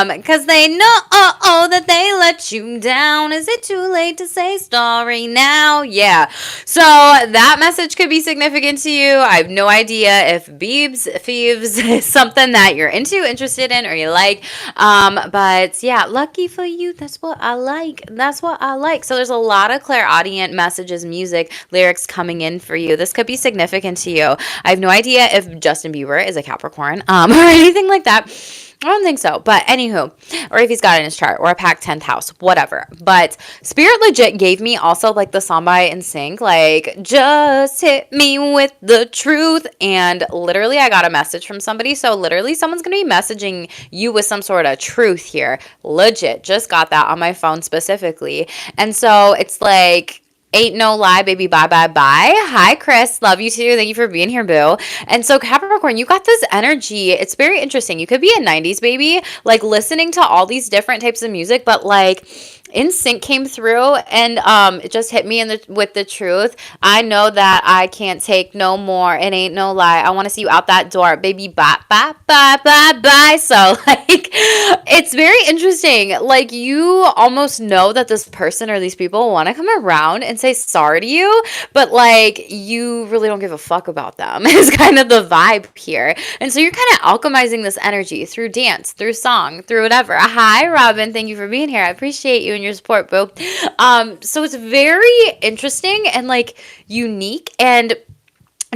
Because they know that they let you down. Is it too late to say sorry now? Yeah. So that message could be significant to you. I have no idea if Thieves is something that you're into, interested in, or you like. But yeah, lucky for you. That's what I like. That's what I like. So there's a lot of clairaudient messages, music, lyrics coming in for you. This could be significant to you. I have no idea if Justin Bieber is a Capricorn, or anything like that. I don't think so, but anywho, or if he's got it in his chart, or a pack 10th house, whatever. But Spirit legit gave me also like the song by NSYNC, like just hit me with the truth. And literally, I got a message from somebody. So literally, someone's gonna be messaging you with some sort of truth here. Legit, just got that on my phone specifically, and so it's like, ain't no lie, baby. Bye, bye, bye. Hi, Chris. Love you too. Thank you for being here, boo. And so, Capricorn, you got this energy. It's very interesting. You could be a 90s baby, like listening to all these different types of music, but like NSYNC came through and it just hit me with the truth. I know that I can't take no more. It ain't no lie. I want to see you out that door, baby. Bye, bye, bye, bye, bye. So, like, it's very interesting. Like, you almost know that this person or these people want to come around and say sorry to you, but like, you really don't give a fuck about them is kind of the vibe here. And so you're kind of alchemizing this energy through dance, through song, through whatever. Hi, Robin. Thank you for being here. I appreciate you and your support, boo. So it's very interesting and like unique and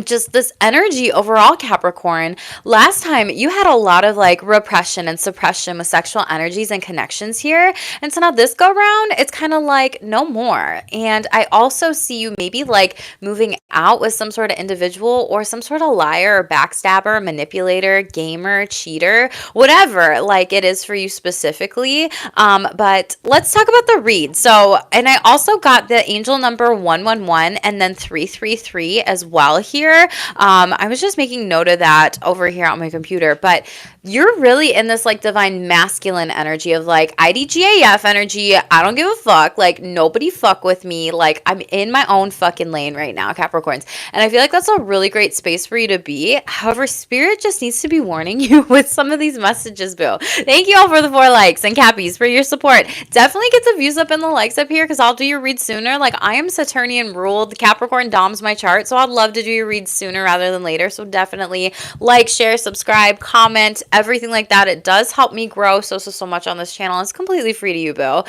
just this energy overall, Capricorn. Last time you had a lot of like repression and suppression with sexual energies and connections here. And so now this go round, it's kind of like no more. And I also see you maybe like moving out with some sort of individual or some sort of liar or backstabber, manipulator, gamer, cheater, whatever like it is for you specifically. But let's talk about the read. So, and I also got the angel number 111 and then 333 as well here. I was just making note of that over here on my computer, but you're really in this like divine masculine energy of like IDGAF energy. I don't give a fuck. Like nobody fuck with me. Like I'm in my own fucking lane right now, Capricorns. And I feel like that's a really great space for you to be. However, Spirit just needs to be warning you with some of these messages, boo. Thank you all for the 4 likes and Cappies for your support. Definitely get the views up and the likes up here because I'll do your read sooner. Like I am Saturnian ruled. Capricorn doms my chart. So I'd love to do your read sooner rather than later. So definitely like, share, subscribe, comment, everything like that. It does help me grow so much on this channel. It's completely free to you, boo.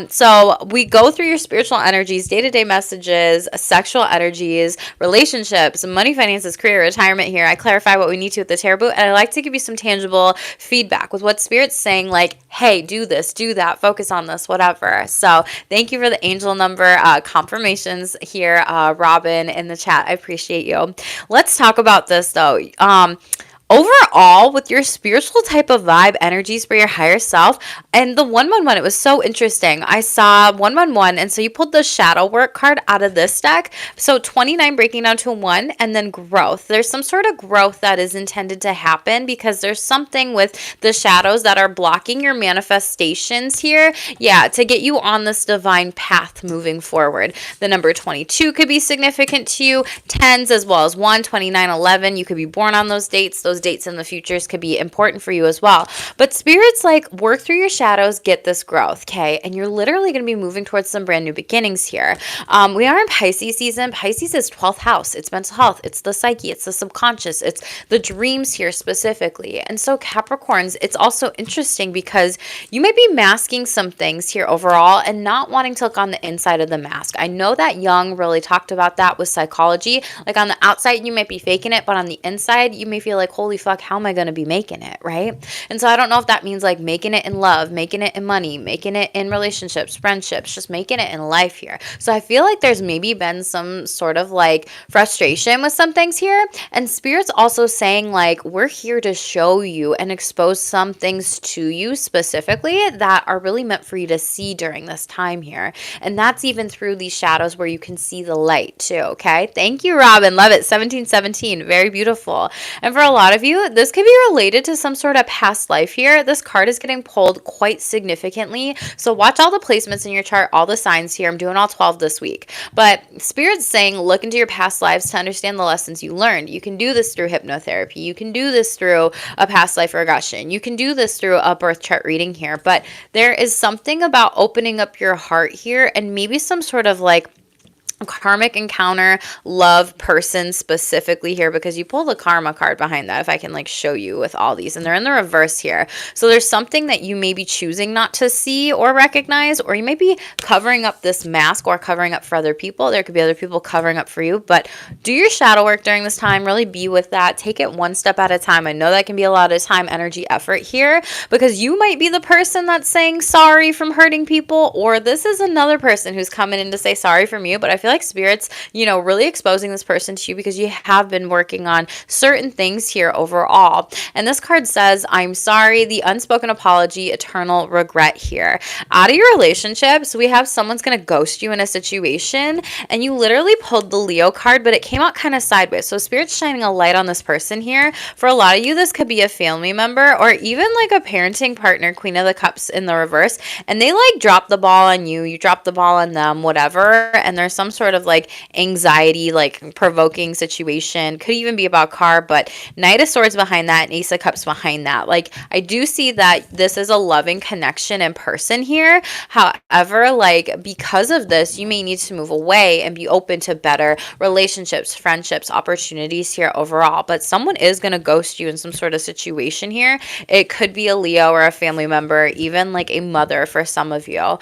So we go through your spiritual energies, day-to-day messages, sexual energies, relationships, money, finances, career, retirement here. I clarify what we need to with the tarot boot, and I like to give you some tangible feedback with what Spirit's saying, like, hey, do this, do that, focus on this, whatever. So thank you for the angel number confirmations here, Robin, in the chat. I appreciate you. Let's talk about this, though. Overall, with your spiritual type of vibe, energies for your higher self, and the 111, it was so interesting. I saw 111, and so you pulled the shadow work card out of this deck. So 29 breaking down to 1, and then growth. There's some sort of growth that is intended to happen because there's something with the shadows that are blocking your manifestations here. Yeah, to get you on this divine path moving forward. The number 22 could be significant to you. 10s as well as 1, 29, 11. You could be born on those dates. Those dates in the futures could be important for you as well. But Spirit's like, work through your shadows, get this growth, okay? And you're literally going to be moving towards some brand new beginnings here. We are in Pisces season. Pisces is 12th house. It's mental health. It's the psyche. It's the subconscious. It's the dreams here specifically. And so Capricorns, it's also interesting because you might be masking some things here overall and not wanting to look on the inside of the mask. I know that Jung really talked about that with psychology. Like on the outside, you might be faking it, but on the inside, you may feel like, holy fuck, how am I going to be making it, right? And so I don't know if that means like making it in love, making it in money, making it in relationships, friendships, just making it in life here. So I feel like there's maybe been some sort of like frustration with some things here. And Spirit's also saying like, we're here to show you and expose some things to you specifically that are really meant for you to see during this time here. And that's even through these shadows where you can see the light too, okay? Thank you, Robin. Love it. 1717. Very beautiful. And for a lot of of you, this could be related to some sort of past life here. This card is getting pulled quite significantly. So watch all the placements in your chart, all the signs here. I'm doing all 12 this week. But Spirit's saying look into your past lives to understand the lessons you learned. You can do this through hypnotherapy. You can do this through a past life regression. You can do this through a birth chart reading here. But there is something about opening up your heart here and maybe some sort of like karmic encounter, love person specifically here, because you pull the karma card behind that, if I can like show you with all these, and they're in the reverse here. So there's something that you may be choosing not to see or recognize, or you may be covering up this mask or covering up for other people. There could be other people covering up for you, but do your shadow work during this time. Really be with that. Take it one step at a time. I know that can be a lot of time, energy, effort here, because you might be the person that's saying sorry from hurting people, or this is another person who's coming in to say sorry from you. But I feel like Spirit's, really exposing this person to you because you have been working on certain things here overall. And this card says, I'm sorry, the unspoken apology, eternal regret here. Out of your relationships, we have someone's going to ghost you in a situation, and you literally pulled the Leo card, but it came out kind of sideways. So Spirit's shining a light on this person here. For a lot of you, this could be a family member or even like a parenting partner, Queen of the Cups in the reverse, and they like drop the ball on you, you drop the ball on them, whatever, and there's some sort of like anxiety, like provoking situation. Could even be about car, but Knight of Swords behind that and Ace of Cups behind that. Like, I do see that this is a loving connection in person here. However, like, because of this, you may need to move away and be open to better relationships, friendships, opportunities here overall. But someone is going to ghost you in some sort of situation here. It could be a Leo or a family member, even like a mother for some of you.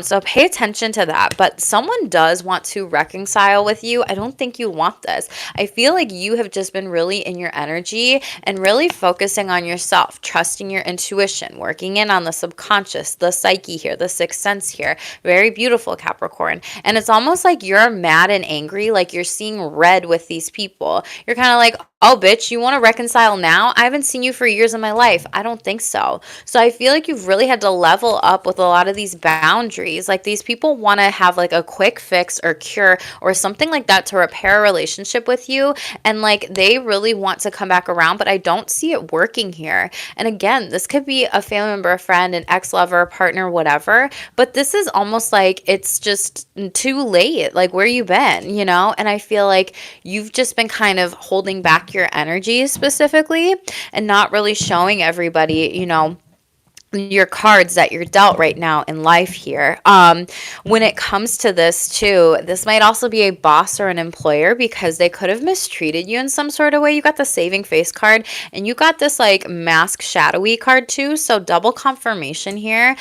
So pay attention to that. But someone does want to reconcile with you. I don't think you want this. I feel like you have just been really in your energy and really focusing on yourself, trusting your intuition, working in on the subconscious, the psyche here, the sixth sense here. Very beautiful, Capricorn. And it's almost like you're mad and angry, like you're seeing red with these people. You're kind of like, oh, bitch, you want to reconcile now? I haven't seen you for years in my life. I don't think so. So I feel like you've really had to level up with a lot of these boundaries. Like, these people want to have like a quick fix or cure or something like that to repair a relationship with you. And like, they really want to come back around, but I don't see it working here. And again, this could be a family member, a friend, an ex-lover, partner, whatever. But this is almost like it's just too late. Like, where you been, And I feel like you've just been kind of holding back your energy specifically and not really showing everybody, your cards that you're dealt right now in life here. When it comes to this too, this might also be a boss or an employer because they could have mistreated you in some sort of way. You got the saving face card and you got this like mask shadowy card too. So double confirmation here.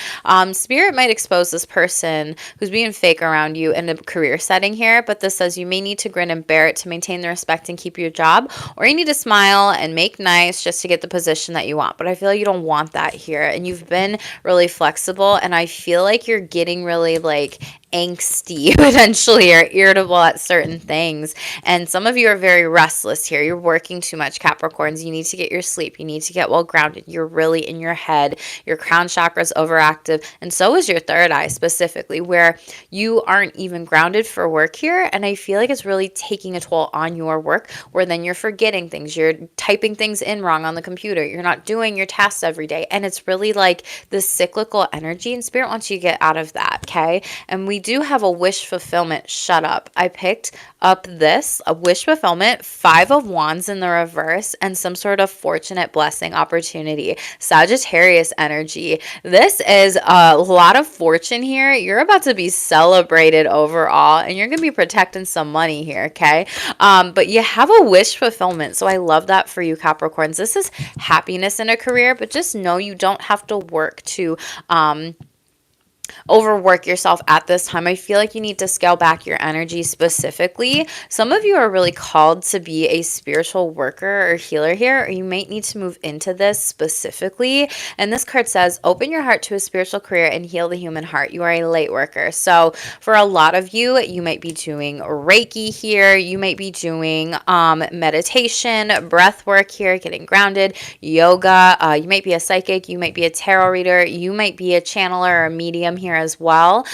Spirit might expose this person who's being fake around you in a career setting here, but this says you may need to grin and bear it to maintain the respect and keep your job, or you need to smile and make nice just to get the position that you want. But I feel like you don't want that here, and you've been really flexible, and I feel like you're getting really like angsty potentially or irritable at certain things. And some of you are very restless here. You're working too much, Capricorns. You need to get your sleep. You need to get well grounded. You're really in your head. Your crown chakra is overactive, and so is your third eye specifically, where you aren't even grounded for work here. And I feel like it's really taking a toll on your work, where then you're forgetting things. You're typing things in wrong on the computer. You're not doing your tasks every day. And it's really like this cyclical energy, and Spirit wants you to get out of that, okay? And we do have a wish fulfillment. Shut up. I picked up this, a wish fulfillment, 5 of Wands in the reverse, and some sort of fortunate blessing opportunity. Sagittarius energy. This is a lot of fortune here. You're about to be celebrated overall, and you're going to be protecting some money here, okay? But you have a wish fulfillment, so I love that for you, Capricorns. This is happiness in a career, but just know you don't have to work to overwork yourself at this time. I feel like you need to scale back your energy specifically. Some of you are really called to be a spiritual worker or healer here, or you might need to move into this specifically. And this card says, open your heart to a spiritual career and heal the human heart. You are a light worker. So for a lot of you, you might be doing Reiki here. You might be doing meditation, breath work here, getting grounded, yoga. You might be a psychic. You might be a tarot reader. You might be a channeler or a medium here as well.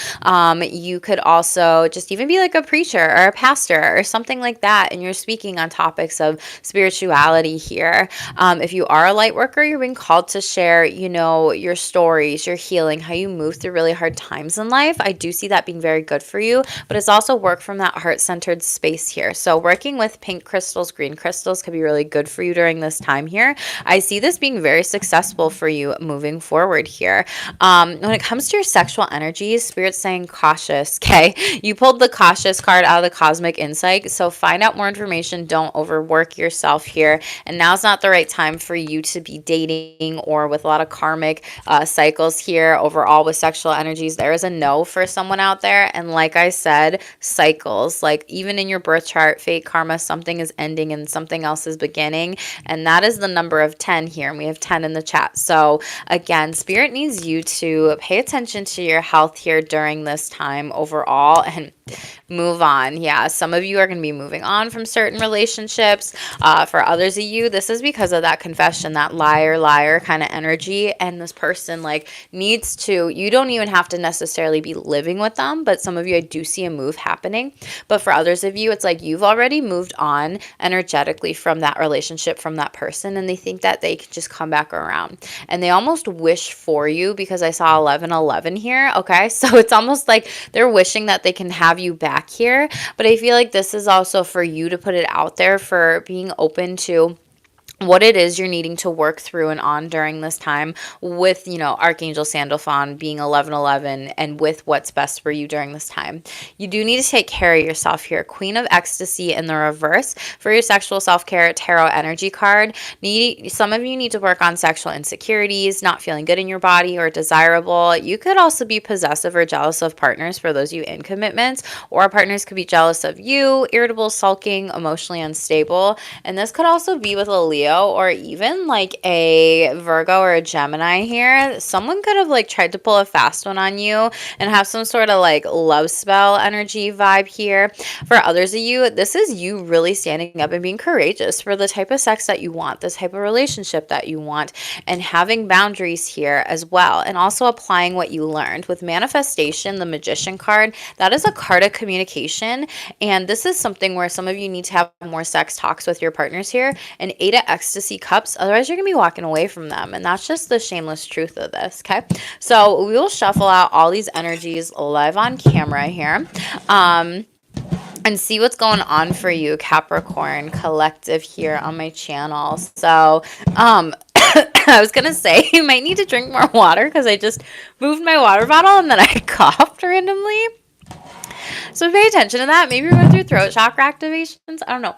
You could also just even be like a preacher or a pastor or something like that, and you're speaking on topics of spirituality here. If you are a light worker, you're being called to share, your stories, your healing, how you move through really hard times in life. I do see that being very good for you, but it's also work from that heart-centered space here. So working with pink crystals, green crystals could be really good for you during this time here. I see this being very successful for you moving forward here. When it comes to your sexual energies, Spirit's saying cautious, okay? You pulled the cautious card out of the cosmic insight, so find out more information. Don't overwork yourself here. And now's not the right time for you to be dating or with a lot of karmic cycles here. Overall, with sexual energies, there is a no for someone out there. And like I said, cycles, like even in your birth chart, fate, karma, something is ending and something else is beginning. And that is the number of 10 here. And we have 10 in the chat. So again, Spirit needs you to pay attention to your health here during this time overall and move on. Yeah, some of you are going to be moving on from certain relationships. For others of you, this is because of that confession, that liar kind of energy. And this person needs to, you don't even have to necessarily be living with them, but some of you, I do see a move happening. But for others of you, it's like you've already moved on energetically from that relationship, from that person, and they think that they can just come back around. And they almost wish for you, because I saw 1111 here. Okay, so it's almost like they're wishing that they can have you back here. But I feel like this is also for you to put it out there, for being open to what it is you're needing to work through and on during this time with, Archangel Sandalphon being 1111 and with what's best for you during this time. You do need to take care of yourself here. Queen of Ecstasy in the reverse for your sexual self-care tarot energy card. Some of you need to work on sexual insecurities, not feeling good in your body or desirable. You could also be possessive or jealous of partners for those of you in commitments, or partners could be jealous of you, irritable, sulking, emotionally unstable. And this could also be with a Leo or even a Virgo or a Gemini here. Someone could have tried to pull a fast one on you and have some sort of love spell energy vibe here. For others of you, this is you really standing up and being courageous for the type of sex that you want, the type of relationship that you want, and having boundaries here as well, and also applying what you learned. With manifestation, the Magician card, that is a card of communication, and this is something where some of you need to have more sex talks with your partners here. And 8 of Ecstasy cups, otherwise you're gonna be walking away from them, and that's just the shameless truth of this. Okay, so we will shuffle out all these energies live on camera here, and see what's going on for you, Capricorn collective, here on my channel. So I was gonna say you might need to drink more water, because I just moved my water bottle and then I coughed randomly, so pay attention to that. Maybe you're going through throat chakra activations, I don't know.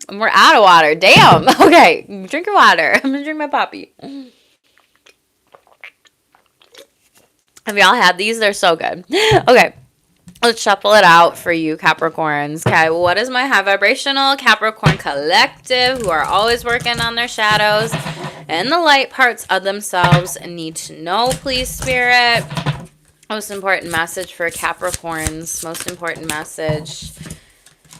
And we're out of water. Damn. Okay, drink your water. I'm gonna drink my poppy. Have y'all had these? They're so good. Okay, let's shuffle it out for you, Capricorns. Okay, what is my high vibrational Capricorn collective, who are always working on their shadows and the light parts of themselves, and need to know, please, Spirit? Most important message for Capricorns. Most important message.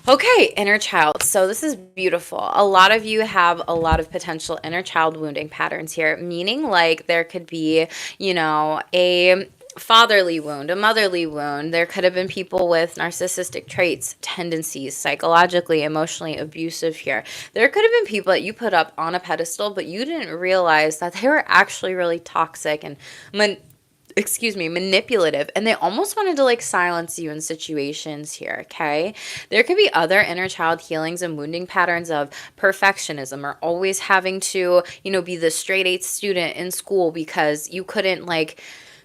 Okay, inner child. So this is beautiful. A lot of you have a lot of potential inner child wounding patterns here, meaning there could be, a fatherly wound, a motherly wound. There could have been people with narcissistic traits, tendencies, psychologically, emotionally abusive here. There could have been people that you put up on a pedestal, but you didn't realize that they were actually really toxic and manipulative, and they almost wanted to silence you in situations here. Okay, there could be other inner child healings and wounding patterns of perfectionism, or always having to be the straight A student in school because you couldn't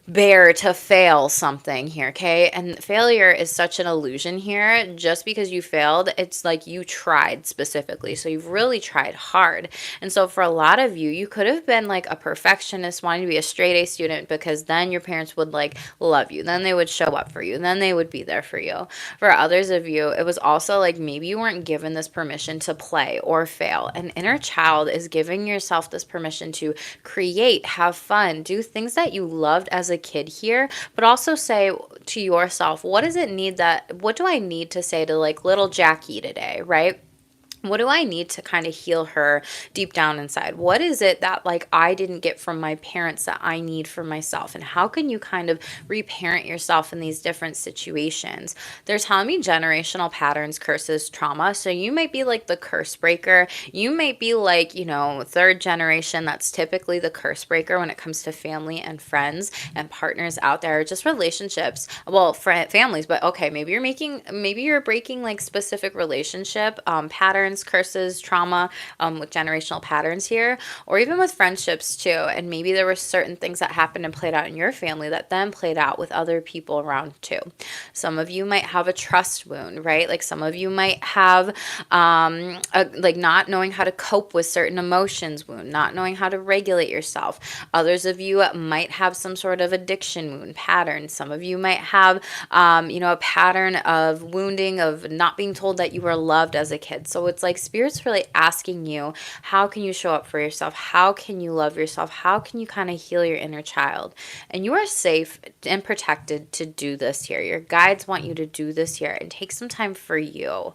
bear to fail something here. Okay, and failure is such an illusion here. Just because you failed, it's you tried specifically, so you've really tried hard. And so for a lot of you, you could have been a perfectionist, wanting to be a straight A student, because then your parents would love you, then they would show up for you, then they would be there for you. For others of you, it was also maybe you weren't given this permission to play or fail. An inner child is giving yourself this permission to create, have fun, do things that you loved as a kid here, but also say to yourself, what do I need to say to little Jackie today, right? what do I need to kind of heal her deep down inside? What is it that like I didn't get from my parents that I need for myself? And how can you kind of reparent yourself in these different situations? They're telling me generational patterns, curses, trauma. So you might be like the curse breaker. You might be like, you know, third generation. That's typically the curse breaker when it comes to family and friends and partners out there, just relationships. Well, families, but okay, maybe you're breaking like specific relationship patterns, curses, trauma, with generational patterns here, or even with friendships too. And maybe there were certain things that happened and played out in your family that then played out with other people around too. Some of you might have a trust wound, right? Like some of you might have like not knowing how to cope with certain emotions wound, not knowing how to regulate yourself. Others of you might have some sort of addiction wound pattern. Some of you might have, you know, a pattern of wounding, of not being told that you were loved as a kid. So it's like Spirit's really asking you, how can you show up for yourself? How can you love yourself? How can you kind of heal your inner child? And you are safe and protected to do this here. Your guides want you to do this here and take some time for you,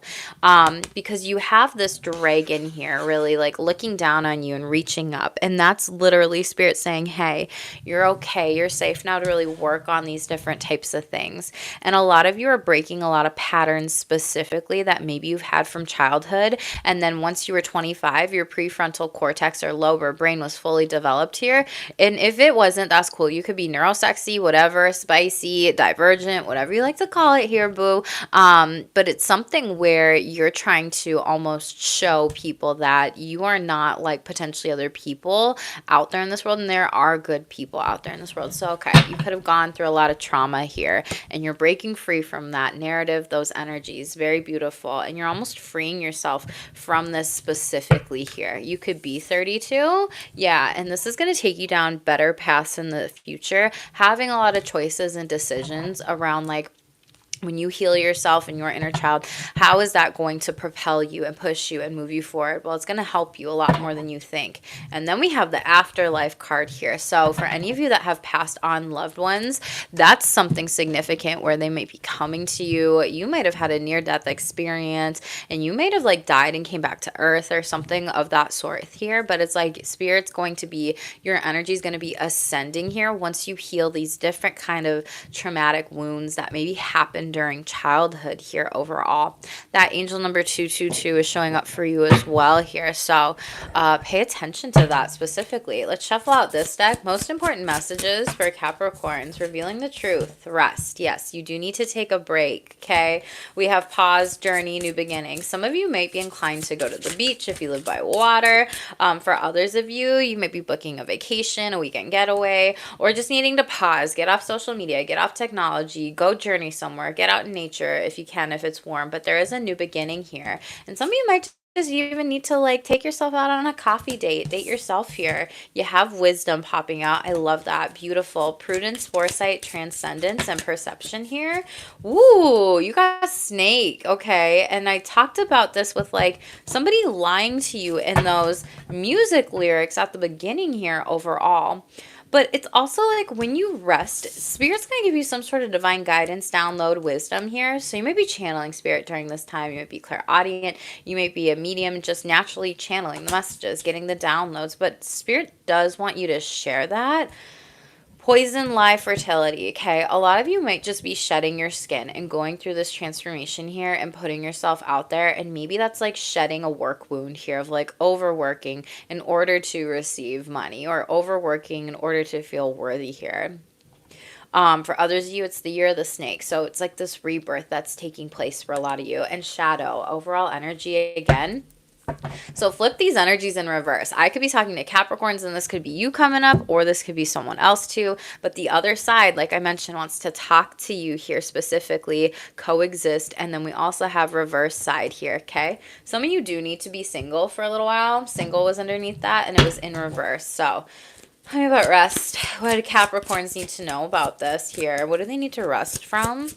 because you have this dragon here really like looking down on you and reaching up. And that's literally Spirit saying, hey, you're okay. You're safe now to really work on these different types of things. And a lot of you are breaking a lot of patterns specifically that maybe you've had from childhood. And then once you were 25, your prefrontal cortex or lower brain was fully developed here. And if it wasn't, that's cool. You could be neurosexy, whatever, spicy, divergent, whatever you like to call it here, boo. But it's something where you're trying to almost show people that you are not like potentially other people out there in this world. And there are good people out there in this world. So, okay, you could have gone through a lot of trauma here and you're breaking free from that narrative, those energies. Very beautiful. And you're almost freeing yourself from this specifically here. You could be 32. Yeah. And this is going to take you down better paths in the future, having a lot of choices and decisions around like, when you heal yourself and your inner child, how is that going to propel you and push you and move you forward? Well, it's going to help you a lot more than you think. And then we have the afterlife card here. So for any of you that have passed on loved ones, that's something significant where they might be coming to you. You might have had a near-death experience and you might have like died and came back to earth or something of that sort here. But it's like Spirit's going to be, your energy is going to be ascending here once you heal these different kind of traumatic wounds that maybe happened during childhood here overall. That angel number 222 is showing up for you as well here. So pay attention to that specifically. Let's shuffle out this deck. Most important messages for Capricorns. Revealing the truth. Rest. Yes, you do need to take a break. Okay. We have pause, journey, new beginning. Some of you might be inclined to go to the beach if you live by water. For others of you, you might be booking a vacation, a weekend getaway, or just needing to pause, get off social media, get off technology, go journey somewhere, get out in nature if you can, if it's warm. But there is a new beginning here. And some of you might just even need to like take yourself out on a coffee date yourself here. You have wisdom popping out. I love that. Beautiful. Prudence, foresight, transcendence, and perception here. Ooh, you got snake. Okay. And I talked about this with like somebody lying to you in those music lyrics at the beginning here overall. But it's also like when you rest, Spirit's going to give you some sort of divine guidance, download wisdom here. So you might be channeling Spirit during this time. You might be clairaudient. You might be a medium, just naturally channeling the messages, getting the downloads. But Spirit does want you to share that. Poison, lie, fertility. Okay, a lot of you might just be shedding your skin and going through this transformation here and putting yourself out there. And maybe that's like shedding a work wound here of like overworking in order to receive money or overworking in order to feel worthy here. For others of you, it's the year of the snake. So it's like this rebirth that's taking place for a lot of you. And shadow, overall energy again. So flip these energies in reverse. I could be talking to Capricorns and this could be you coming up or this could be someone else too. But the other side, like I mentioned, wants to talk to you here specifically, coexist. And then we also have reverse side here, okay? Some of you do need to be single for a little while. Single was underneath that and it was in reverse. So tell me about rest. What do Capricorns need to know about this here? What do they need to rest from?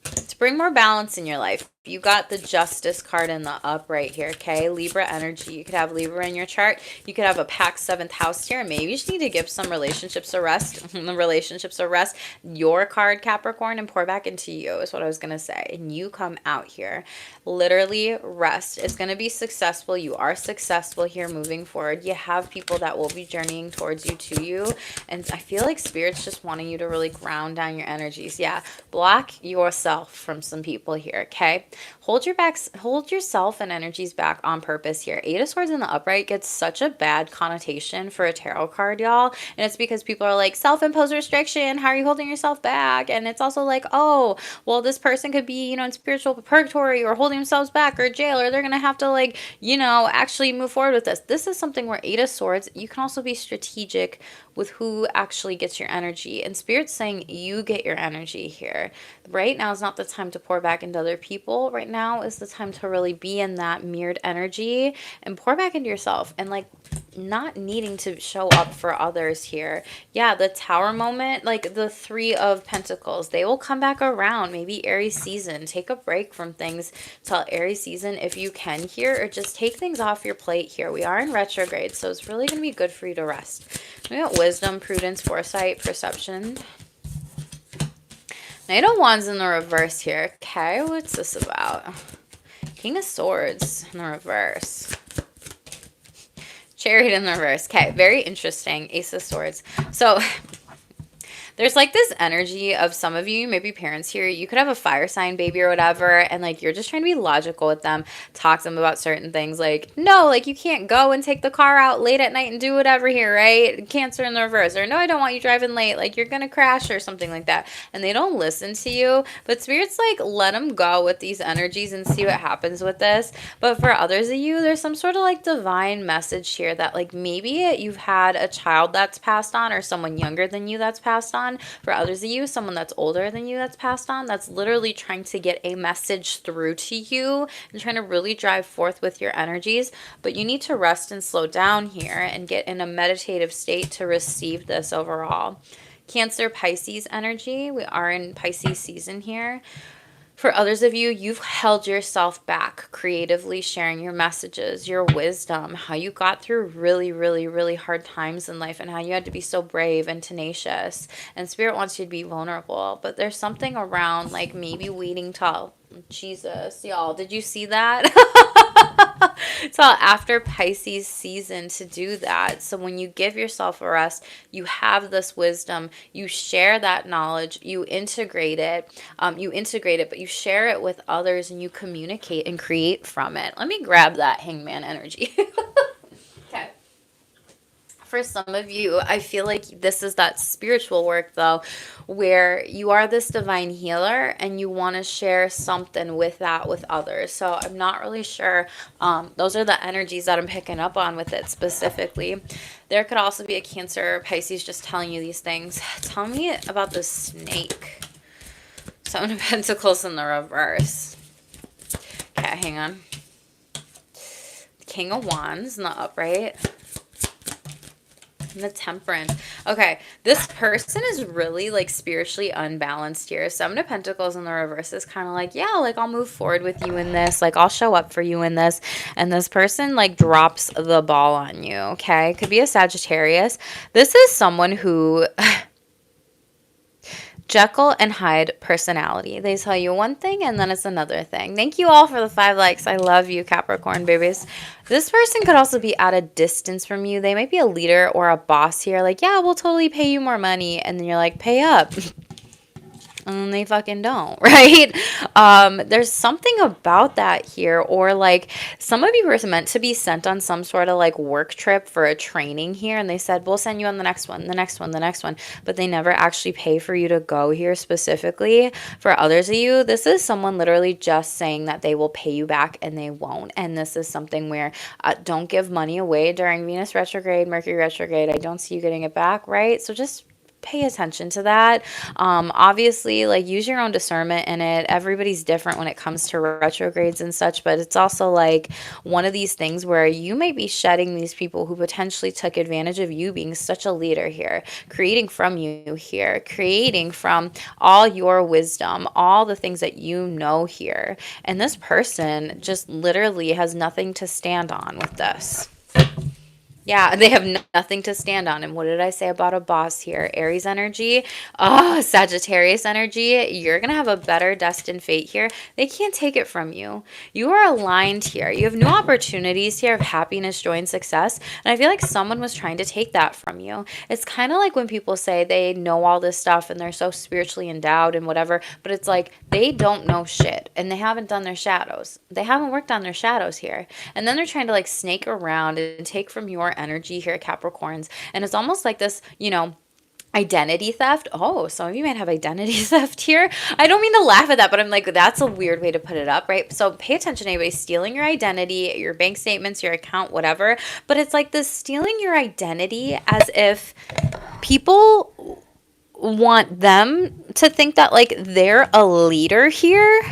To bring more balance in your life. You got the Justice card in the upright here, okay? Libra energy. You could have Libra in your chart. You could have a Pax 7th house here. Maybe you just need to give some relationships a rest. The relationships a rest. Your card, Capricorn, and pour back into you is what I was going to say. And you come out here. Literally rest. It's going to be successful. You are successful here moving forward. You have people that will be journeying towards you, to you. And I feel like Spirit's just wanting you to really ground down your energies. Yeah. Block yourself from some people here, okay? Hold yourself and energies back on purpose here. Eight of Swords in the upright gets such a bad connotation for a tarot card, y'all. And it's because people are like, self-imposed restriction. How are you holding yourself back? And it's also like, oh, well, this person could be, in spiritual purgatory or holding themselves back or jail, or they're going to have to actually move forward with this. This is something where Eight of Swords, you can also be strategic with who actually gets your energy. And Spirit's saying you get your energy here. Right now is not the time to pour back into other people. Right now is the time to really be in that mirrored energy and pour back into yourself and not needing to show up for others here. Yeah, the Tower moment, like the Three of Pentacles, they will come back around. Maybe Aries season. Take a break from things till Aries season if you can here, or just take things off your plate here. We are in retrograde, so it's really going to be good for you to rest. We got wisdom, prudence, foresight, perception. Knight of Wands in the reverse here. Okay, what's this about? King of Swords in the reverse. Chariot in the reverse. Okay, very interesting. Ace of Swords. So there's this energy of some of you, maybe parents here, you could have a fire sign baby or whatever, and you're just trying to be logical with them, talk to them about certain things, no, you can't go and take the car out late at night and do whatever here, right? Cancer in the reverse, or no, I don't want you driving late, you're gonna crash or something like that, and they don't listen to you. But Spirit's let them go with these energies and see what happens with this. But for others of you, there's some sort of divine message here that maybe you've had a child that's passed on, or someone younger than you that's passed on. For others of you, someone that's older than you that's passed on, that's literally trying to get a message through to you and trying to really drive forth with your energies. But you need to rest and slow down here and get in a meditative state to receive this overall. Cancer, Pisces energy. We are in Pisces season here. For others of you, you've held yourself back creatively, sharing your messages, your wisdom, how you got through really, really, really hard times in life and how you had to be so brave and tenacious. And Spirit wants you to be vulnerable. But there's something around maybe waiting till Jesus, y'all. Did you see that? It's all after Pisces season to do that. So when you give yourself a rest, you have this wisdom, you share that knowledge, you integrate it, but you share it with others and you communicate and create from it. Let me grab that Hangman energy. Okay. For some of you, I feel like this is that spiritual work, though, where you are this divine healer and you want to share something with that with others. So I'm not really sure. Those are the energies that I'm picking up on with it specifically. There could also be a Cancer, Pisces just telling you these things. Tell me about the snake. Seven of Pentacles in the reverse. Okay, hang on. King of Wands in the upright. The Temperance. Okay, this person is really spiritually unbalanced here. Seven of Pentacles in the reverse is kind of yeah, I'll move forward with you in this, I'll show up for you in this, and this person drops the ball on you. Okay, could be a Sagittarius. This is someone who Jekyll and Hyde personality. They tell you one thing and then it's another thing. Thank you all for the 5 likes. I love you, Capricorn babies. This person could also be at a distance from you. They might be a leader or a boss here. Yeah, we'll totally pay you more money. And then you're pay up. And they fucking don't, right? There's something about that here. Or some of you were meant to be sent on some sort of work trip for a training here. And they said, we'll send you on the next one, the next one, the next one. But they never actually pay for you to go here specifically. For others of you, this is someone literally just saying that they will pay you back and they won't. And this is something where don't give money away during Venus retrograde, Mercury retrograde. I don't see you getting it back, right? So just pay attention to that. Obviously, like, use your own discernment in it. Everybody's different when it comes to retrogrades and such, but it's also like one of these things where you might be shedding these people who potentially took advantage of you being such a leader here, creating from you here, creating from all your wisdom, all the things that you know here. And this person just literally has nothing to stand on with this. Yeah, they have nothing to stand on. And what did I say about a boss here? Aries energy, Sagittarius energy. You're going to have a better destined fate here. They can't take it from you. You are aligned here. You have new opportunities here of happiness, joy, and success. And I feel like someone was trying to take that from you. It's kind of like when people say they know all this stuff and they're so spiritually endowed and whatever, but it's like they don't know shit and they haven't done their shadows. They haven't worked on their shadows here. And then they're trying to like snake around and take from your energy here, Capricorns. And it's almost like this, identity theft. Oh, some of you might have identity theft here. I don't mean to laugh at that, but I'm like, that's a weird way to put it up, right? So pay attention to anybody stealing your identity, your bank statements, your account, whatever. But it's like this stealing your identity as if people want them to think that like they're a leader here.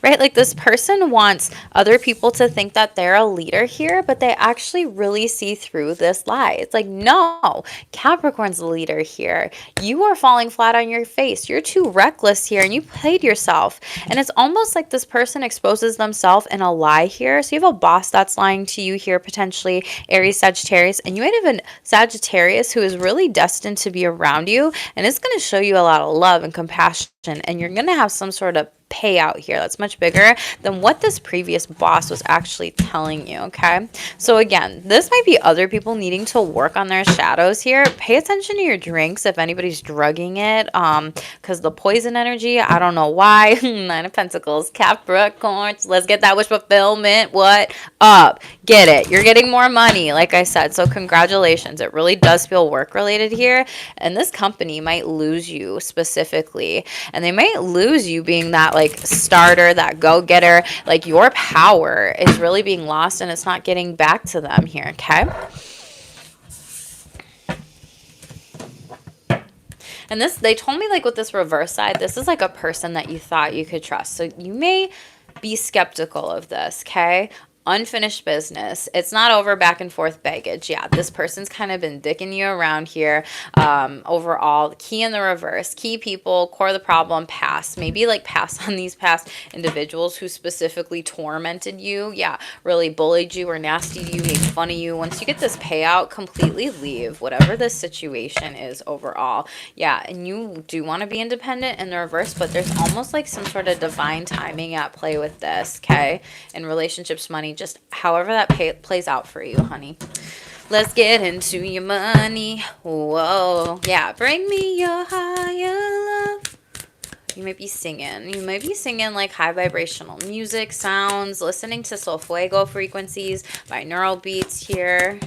Right? Like this person wants other people to think that they're a leader here, but they actually really see through this lie. It's like, no, Capricorn's the leader here. You are falling flat on your face. You're too reckless here and you played yourself. And it's almost like this person exposes themselves in a lie here. So you have a boss that's lying to you here, potentially Aries, Sagittarius, and you might have a Sagittarius who is really destined to be around you and it's going to show you a lot of love and compassion, and you're going to have some sort of payout here that's much bigger than what this previous boss was actually telling you. Okay, so again, this might be other people needing to work on their shadows here. Pay attention to your drinks if anybody's drugging it, because the poison energy, I don't know why. Nine of Pentacles, Capricorns, let's get that wish fulfillment. What up? Get it. You're getting more money, like I said, so congratulations. It really does feel work related here, and this company might lose you specifically, and they might lose you being that like starter, that go-getter. Like your power is really being lost and it's not getting back to them here. Okay, and this, they told me like with this reverse side, this is like a person that you thought you could trust, so you may be skeptical of this. Okay, unfinished business. It's not over back and forth baggage. Yeah, this person's kind of been dicking you around here. Overall, key in the reverse, key people, core of the problem, pass. Maybe like pass on these past individuals who specifically tormented you. Yeah, really bullied you or nasty to you, made fun of you. Once you get this payout, completely leave whatever the situation is overall. Yeah, and you do want to be independent in the reverse, but there's almost like some sort of divine timing at play with this, okay? In relationships, money, just however that plays out for you, honey. Let's get into your money. Whoa. Yeah, bring me your higher love. You might be singing. You might be singing like high vibrational music, sounds, listening to Sol Fuego frequencies, binaural beats here.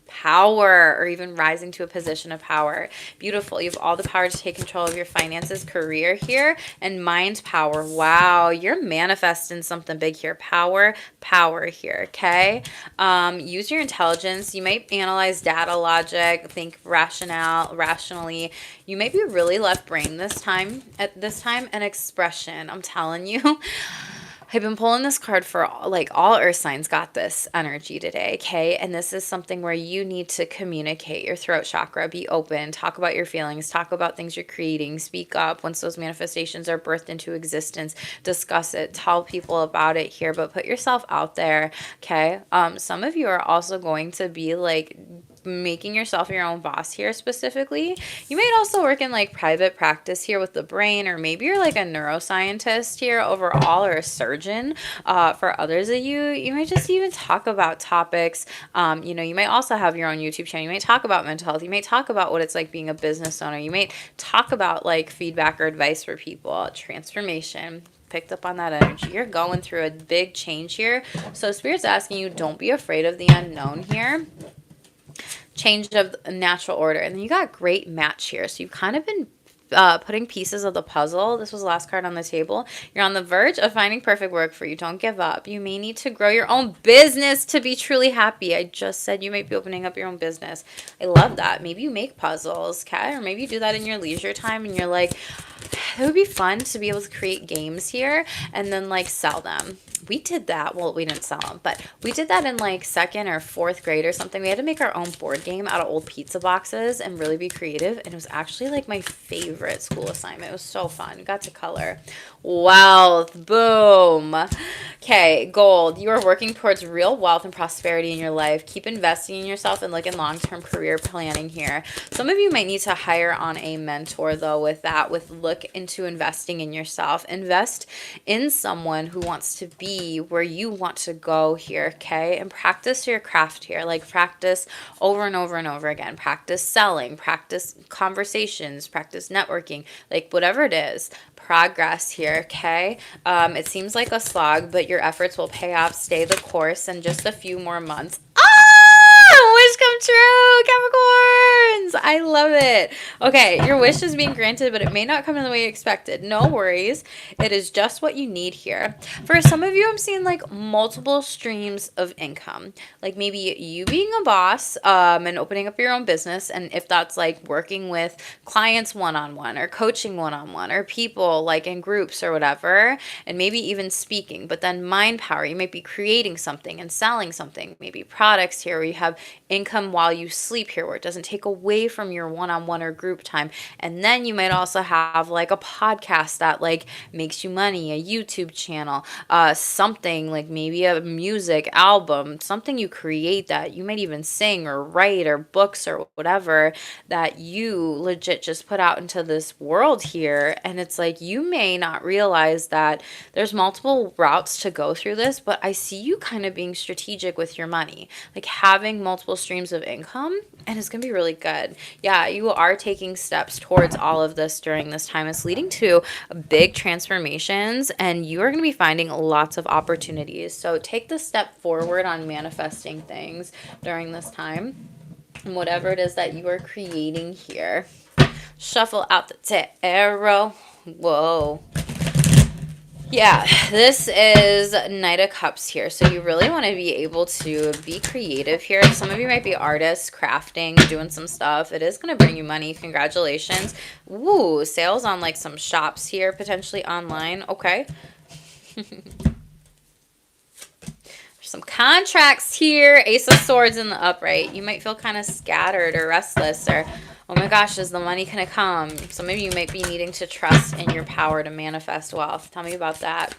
Power, or even rising to a position of power. Beautiful. You have all the power to take control of your finances, career here, and mind power. Wow, you're manifesting something big here. Power here. Okay, use your intelligence. You might analyze data, logic, think rationally. You might be really left brain this time, and expression. I'm telling you. I've been pulling this card for like all earth signs got this energy today, okay? And this is something where you need to communicate your throat chakra, be open, talk about your feelings, talk about things you're creating, speak up once those manifestations are birthed into existence, discuss it, tell people about it here, but put yourself out there, okay? Some of you are also going to be like making yourself your own boss here specifically. You might also work in like private practice here with the brain, or maybe you're like a neuroscientist here overall, or a surgeon. For others of you, you might just even talk about topics. You might also have your own YouTube channel. You might talk about mental health. You might talk about what it's like being a business owner. You might talk about like feedback or advice for people, transformation. Picked up on that energy. You're going through a big change here. So Spirit's asking you, don't be afraid of the unknown here. Change of natural order. And then you got great match here. So you've kind of been putting pieces of the puzzle. This was the last card on the table. You're on the verge of finding perfect work for you. Don't give up. You may need to grow your own business to be truly happy. I just said you might be opening up your own business. I love that. Maybe you make puzzles, okay? Or maybe you do that in your leisure time and you're like, it would be fun to be able to create games here and then like sell them. We did that. Well, we didn't sell them, but we did that in like 2nd or 4th grade or something. We had to make our own board game out of old pizza boxes and really be creative. And it was actually like my favorite school assignment. It was so fun. Got to color. Wealth. Boom. Okay, gold. You are working towards real wealth and prosperity in your life. Keep investing in yourself and look in long-term career planning here. Some of you might need to hire on a mentor though with that, with look into investing in yourself. Invest in someone who wants to be where you want to go here, okay? And practice your craft here. Like practice over and over and over again. Practice selling, practice conversations, practice networking, like whatever it is. Progress here, okay? It seems like a slog, but your efforts will pay off. Stay the course in just a few more months. Wish come true, Capricorns. I love it. Okay, your wish is being granted, but it may not come in the way you expected. No worries. It is just what you need here. For some of you, I'm seeing like multiple streams of income. Like maybe you being a boss and opening up your own business. And if that's like working with clients one-on-one or coaching one-on-one or people like in groups or whatever, and maybe even speaking, but then mind power, you might be creating something and selling something, maybe products here where you have income while you sleep here where it doesn't take away from your one-on-one or group time. And then you might also have like a podcast that like makes you money, a YouTube channel, something like maybe a music album, something you create that you might even sing or write or books or whatever that you legit just put out into this world here. And it's like you may not realize that there's multiple routes to go through this, but I see you kind of being strategic with your money, like having multiple streams of income, and it's going to be really good. Yeah, you are taking steps towards all of this during this time. It's leading to big transformations, and you are going to be finding lots of opportunities. So take the step forward on manifesting things during this time, and whatever it is that you are creating here. Shuffle out the tarot. Whoa. Yeah, this is Knight of Cups here. So you really want to be able to be creative here. Some of you might be artists, crafting, doing some stuff. It is going to bring you money. Congratulations. Woo, sales on like some shops here, potentially online. Okay. There's some contracts here. Ace of Swords in the upright. You might feel kind of scattered or restless or, oh my gosh, is the money going to come? Some of you might be needing to trust in your power to manifest wealth. Tell me about that.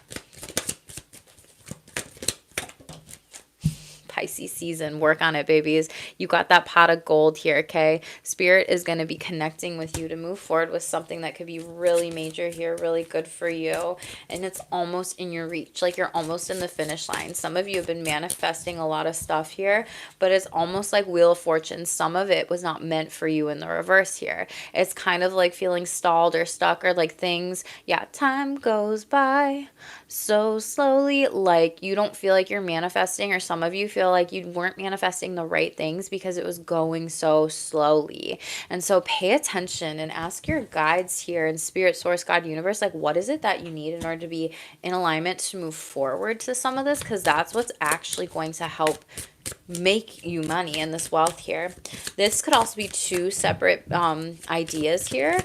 Pisces season. Work on it, babies. You got that pot of gold here, okay? Spirit is going to be connecting with you to move forward with something that could be really major here, really good for you. And it's almost in your reach. Like you're almost in the finish line. Some of you have been manifesting a lot of stuff here, but it's almost like Wheel of Fortune. Some of it was not meant for you in the reverse here. It's kind of like feeling stalled or stuck or like things. Yeah, time goes by so slowly, like you don't feel like you're manifesting, or some of you feel like you weren't manifesting the right things because it was going so slowly. And so pay attention and ask your guides here in spirit, source, God, universe, like what is it that you need in order to be in alignment to move forward to some of this, because that's what's actually going to help make you money in this wealth here. This could also be two separate ideas here,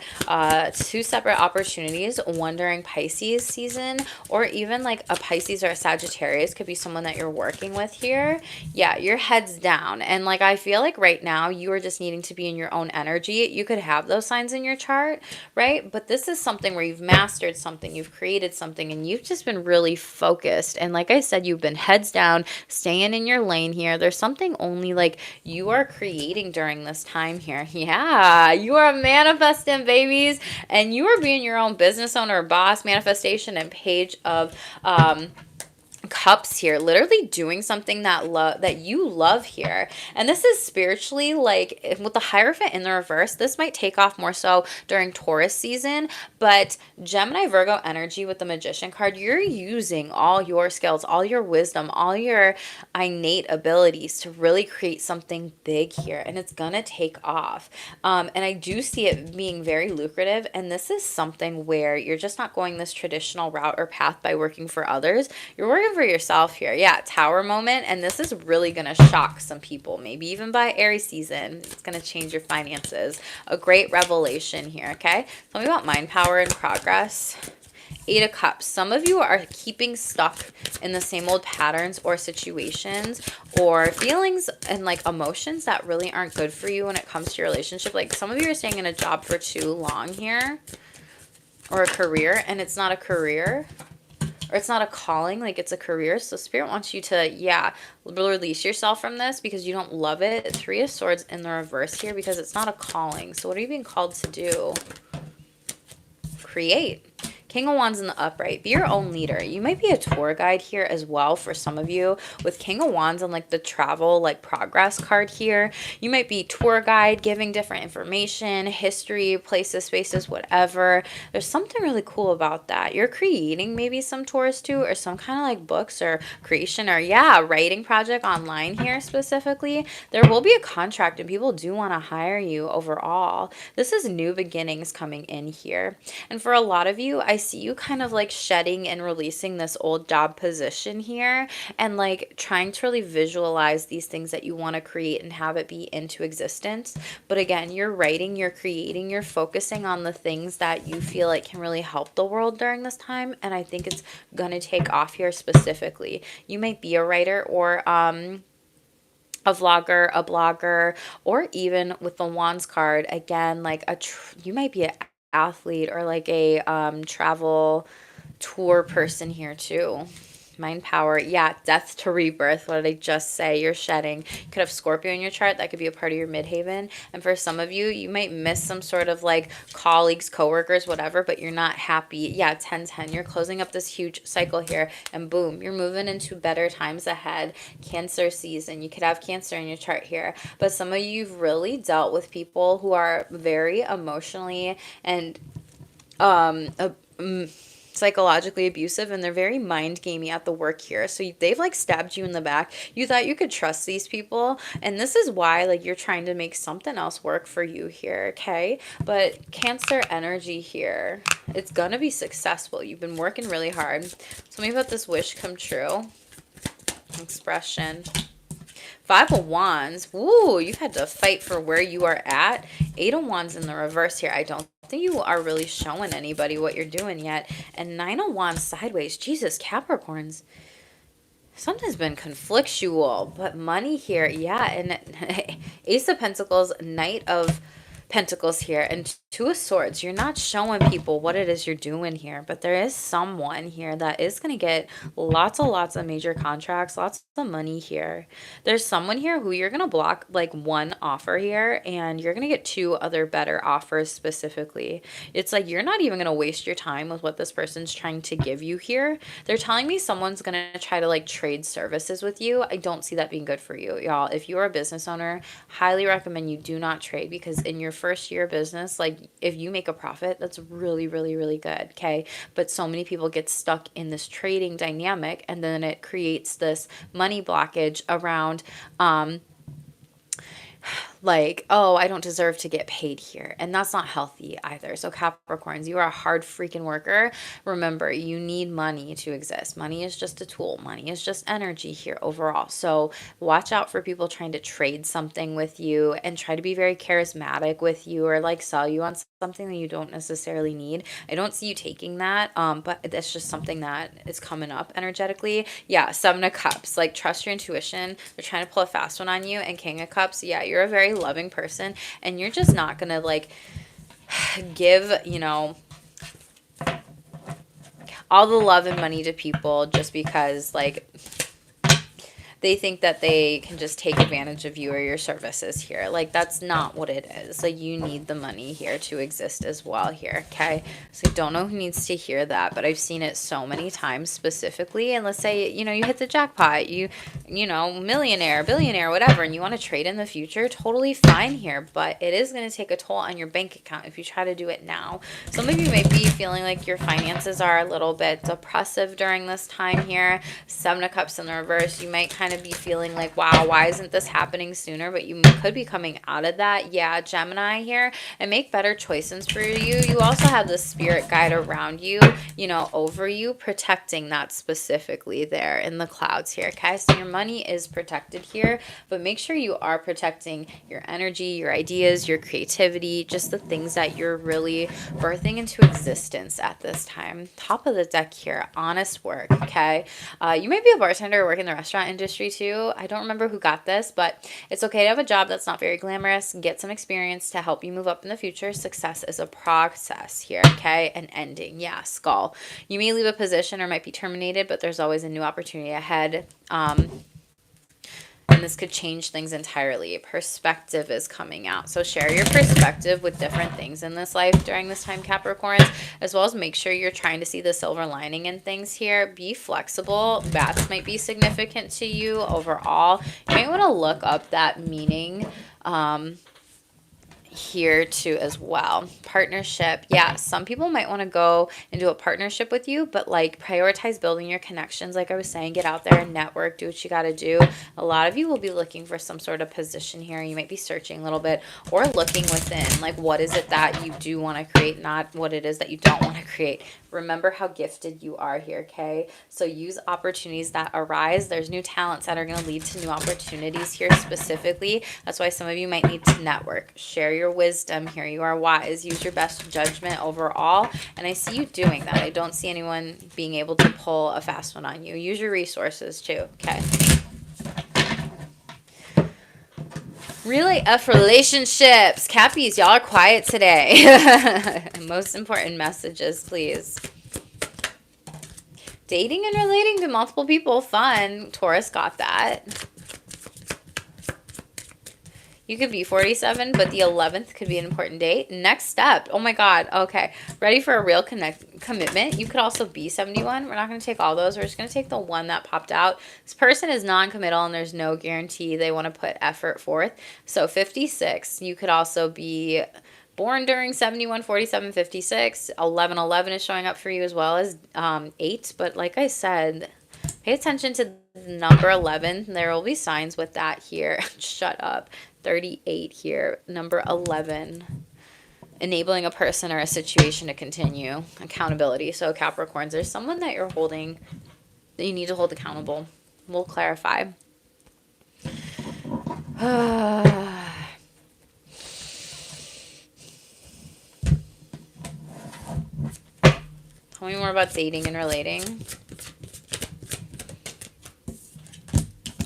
two separate opportunities, one during Pisces season, or even like a Pisces or a Sagittarius could be someone that you're working with here. Yeah, your head's down, and like I feel like right now you are just needing to be in your own energy. You could have those signs in your chart, right? But this is something where you've mastered something, you've created something, and you've just been really focused. And like I said, you've been heads down, staying in your lane here. There's something only like you are creating during this time here. Yeah, you are manifesting, babies, and you are being your own business owner, boss, manifestation, and page of Cups here, literally doing something that you love here. And this is spiritually, like with the Hierophant in the reverse, this might take off more so during Taurus season, but Gemini Virgo energy with the Magician card, you're using all your skills, all your wisdom, all your innate abilities to really create something big here, and it's gonna take off. And I do see it being very lucrative, and this is something where you're just not going this traditional route or path by working for others. You're working for yourself here. Yeah, Tower moment, and this is really going to shock some people, maybe even by Aries season. It's going to change your finances. A great revelation here, okay? Tell me about mind power and progress. Eight of Cups. Some of you are keeping stuck in the same old patterns or situations or feelings and like emotions that really aren't good for you when it comes to your relationship. Like some of you are staying in a job for too long here, or a career, and it's not a career, or it's not a calling, like it's a career. So Spirit wants you to, yeah, release yourself from this because you don't love it. Three of Swords in the reverse here because it's not a calling. So what are you being called to do? Create. King of Wands in the upright. Be your own leader. You might be a tour guide here as well for some of you with King of Wands and like the travel, like progress card here. You might be tour guide, giving different information, history, places, spaces, whatever. There's something really cool about that. You're creating maybe some tours too, or some kind of like books or creation, or yeah, writing project online here specifically. There will be a contract and people do want to hire you overall. This is new beginnings coming in here. And for a lot of you, I see you kind of like shedding and releasing this old job position here and like trying to really visualize these things that you want to create and have it be into existence. But again, you're writing, you're creating, you're focusing on the things that you feel like can really help the world during this time. And I think it's going to take off here specifically. You might be a writer or a vlogger, a blogger, or even with the Wands card, again, like you might be an athlete or like a travel tour person here too. Mind power. Yeah, death to rebirth. What did I just say? You're shedding. You could have Scorpio in your chart. That could be a part of your midhaven. And for some of you, you might miss some sort of like colleagues, coworkers, whatever, but you're not happy. Yeah, 10-10. You're closing up this huge cycle here and boom, you're moving into better times ahead. Cancer season. You could have Cancer in your chart here. But some of you've really dealt with people who are very emotionally and psychologically abusive, and they're very mind gamey at the work here. So they've like stabbed you in the back. You thought you could trust these people, and this is why like you're trying to make something else work for you here, okay? But Cancer energy here, it's gonna be successful. You've been working really hard. So let me put this wish come true expression. Five of Wands. Ooh, you've had to fight for where you are at. Eight of Wands in the reverse here. I don't think you are really showing anybody what you're doing yet. And Nine of Wands sideways. Jesus, Capricorns. Something's been conflictual, but money here. Yeah, and Ace of Pentacles, Knight of Pentacles here, and Two of Swords. You're not showing people what it is you're doing here, but there is someone here that is going to get lots of major contracts, lots of money here. There's someone here who you're going to block like one offer here, and you're going to get two other better offers specifically. It's like you're not even going to waste your time with what this person's trying to give you here. They're telling me someone's going to try to like trade services with you. I don't see that being good for you, y'all. If you're a business owner, highly recommend you do not trade, because in your first year of business, like if you make a profit, that's really good, okay? But so many people get stuck in this trading dynamic, and then it creates this money blockage around like, oh, I don't deserve to get paid here. And that's not healthy either. So Capricorns, you are a hard freaking worker. Remember, you need money to exist. Money is just a tool. Money is just energy here overall. So watch out for people trying to trade something with you and try to be very charismatic with you, or like sell you on something that you don't necessarily need. I don't see you taking that, but that's just something that is coming up energetically. Yeah, Seven of Cups, like trust your intuition. They're trying to pull a fast one on you. And King of Cups, yeah, you're a very loving person, and you're just not gonna like give, you know, all the love and money to people just because like they think that they can just take advantage of you or your services here. Like, that's not what it is. Like, you need the money here to exist as well here, okay? So I don't know who needs to hear that, but I've seen it so many times specifically. And let's say, you know, you hit the jackpot, you know, millionaire, billionaire, whatever, and you want to trade in the future, totally fine here, but it is going to take a toll on your bank account if you try to do it now. Some of you might be feeling like your finances are a little bit depressive during this time here. Seven of Cups in the reverse, you might kind of be feeling like, wow, why isn't this happening sooner? But you could be coming out of that. Yeah, Gemini here, and make better choices for you. You also have the spirit guide around you, you know, over you, protecting that specifically there in the clouds here, okay? So your money is protected here, but make sure you are protecting your energy, your ideas, your creativity, just the things that you're really birthing into existence at this time. Top of the deck here, honest work, okay? You might be a bartender or work in the restaurant industry too. I don't remember who got this, but it's okay to have a job that's not very glamorous. Get some experience to help you move up in the future. Success is a process here, okay? An ending, yeah, skull. You may leave a position or might be terminated, but there's always a new opportunity ahead. And this could change things entirely. Perspective is coming out. So share your perspective with different things in this life during this time, Capricorns, as well as make sure you're trying to see the silver lining in things here. Be flexible. Bats might be significant to you overall. You might want to look up that meaning here too as well. Partnership, yeah, some people might want to go into a partnership with you, but like prioritize building your connections. Like I was saying, get out there and network, do what you got to do. A lot of you will be looking for some sort of position here. You might be searching a little bit or looking within, like what is it that you do want to create, not what it is that you don't want to create. Remember how gifted you are here, okay? So use opportunities that arise. There's new talents that are going to lead to new opportunities here specifically. That's why some of you might need to network. Share your wisdom here. You are wise. Use your best judgment overall. And I see you doing that. I don't see anyone being able to pull a fast one on you. Use your resources too, okay? Really, F relationships. Cappies, y'all are quiet today. Most important messages, please. Dating and relating to multiple people, fun. Taurus got that. You could be 47, but the 11th could be an important date. Next step. Oh my God. Okay. Ready for a real commitment. You could also be 71. We're not going to take all those. We're just going to take the one that popped out. This person is non-committal and there's no guarantee they want to put effort forth. So 56. You could also be born during 71, 47, 56. 11, 11 is showing up for you as well as 8. But like I said, pay attention to number 11. There will be signs with that here. Shut up. 38 here. Number 11. Enabling a person or a situation to continue. Accountability. So Capricorns, there's someone that you're holding that you need to hold accountable. We'll clarify. Tell me more about dating and relating.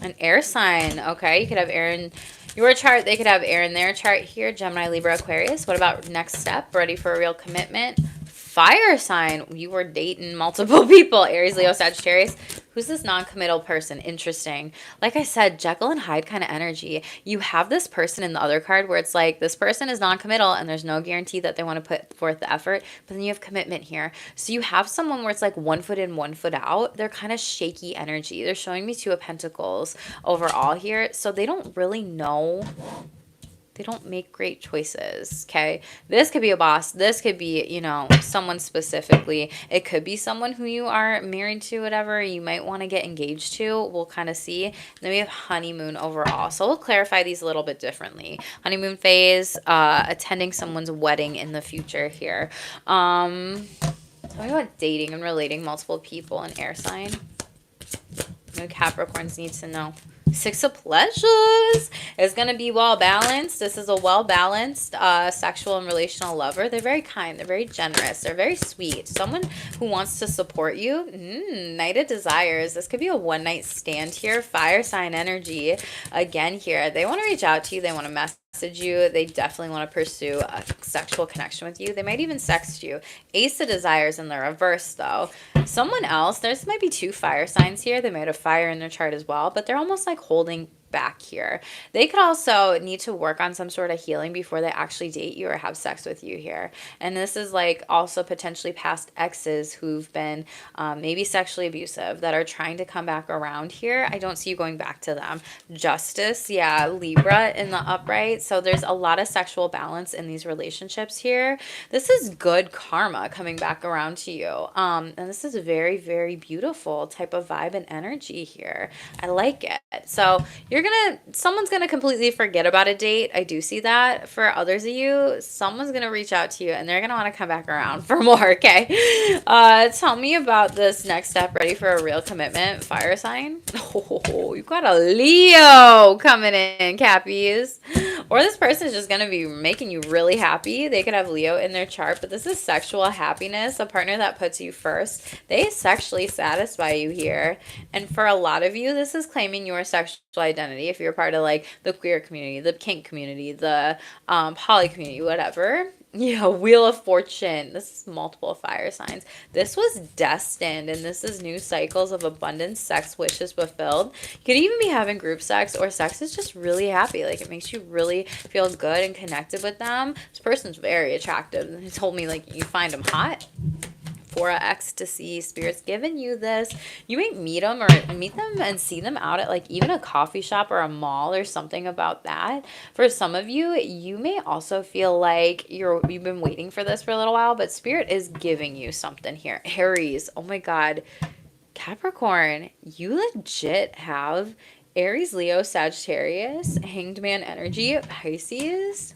An air sign. Okay, you could have air in your chart. They could have air in their chart here. Gemini, Libra, Aquarius. What about next step? Ready for a real commitment? Fire sign. You were dating multiple people. Aries, Leo, Sagittarius. Who's this non-committal person? Interesting. Like I said, Jekyll and Hyde kind of energy. You have this person in the other card where it's like this person is non-committal and there's no guarantee that they want to put forth the effort, but then you have commitment here. So you have someone where it's like 1 foot in, 1 foot out. They're kind of shaky energy. They're showing me 2 of Pentacles overall here. So they don't really know. They don't make great choices, okay? This could be a boss. This could be, you know, someone specifically. It could be someone who you are married to, whatever. You might want to get engaged to. We'll kind of see. And then we have honeymoon overall. So we'll clarify these a little bit differently. Honeymoon phase, attending someone's wedding in the future here. Tell me about dating and relating multiple people and air sign. Capricorns need to know. 6 of Pleasures is going to be well balanced. This is a well balanced sexual and relational lover. They're very kind. They're very generous. They're very sweet. Someone who wants to support you. Knight of Desires. This could be a one night stand here. Fire sign energy again here. They want to reach out to you. They want to mess message you. They definitely want to pursue a sexual connection with you. They might even sext you. Ace of Desires in the reverse, though. Someone else, there's might be 2 fire signs here. They might have fire in their chart as well, but they're almost like holding back here. They could also need to work on some sort of healing before they actually date you or have sex with you here. And this is like also potentially past exes who've been maybe sexually abusive that are trying to come back around here. I don't see you going back to them. Justice, yeah, Libra in the upright. So there's a lot of sexual balance in these relationships here. This is good karma coming back around to you. And this is a very, very beautiful type of vibe and energy here. I like it. So someone's gonna completely forget about a date. I do see that. For others of you, someone's gonna reach out to you and they're gonna want to come back around for more, okay? Tell me about this next step. Ready for a real commitment? Fire sign? Oh, you got a Leo coming in, Cappies. Or this person is just gonna be making you really happy. They could have Leo in their chart, but this is sexual happiness, a partner that puts you first. They sexually satisfy you here. And for a lot of you, this is claiming your sexual identity. If you're part of like the queer community, the kink community, the poly community, whatever. Yeah, Wheel of Fortune. This is multiple fire signs. This was destined, and this is new cycles of abundance, sex wishes fulfilled. You could even be having group sex, or sex is just really happy. Like, it makes you really feel good and connected with them. This person's very attractive. He told me, like, you find him hot. For ecstasy, Spirit's giving you this. You might meet them and see them out at like even a coffee shop or a mall or something about that. For some of you, you may also feel like you've been waiting for this for a little while, but Spirit is giving you something here. Aries, oh my God. Capricorn, you legit have Aries, Leo, Sagittarius, Hanged Man energy, Pisces.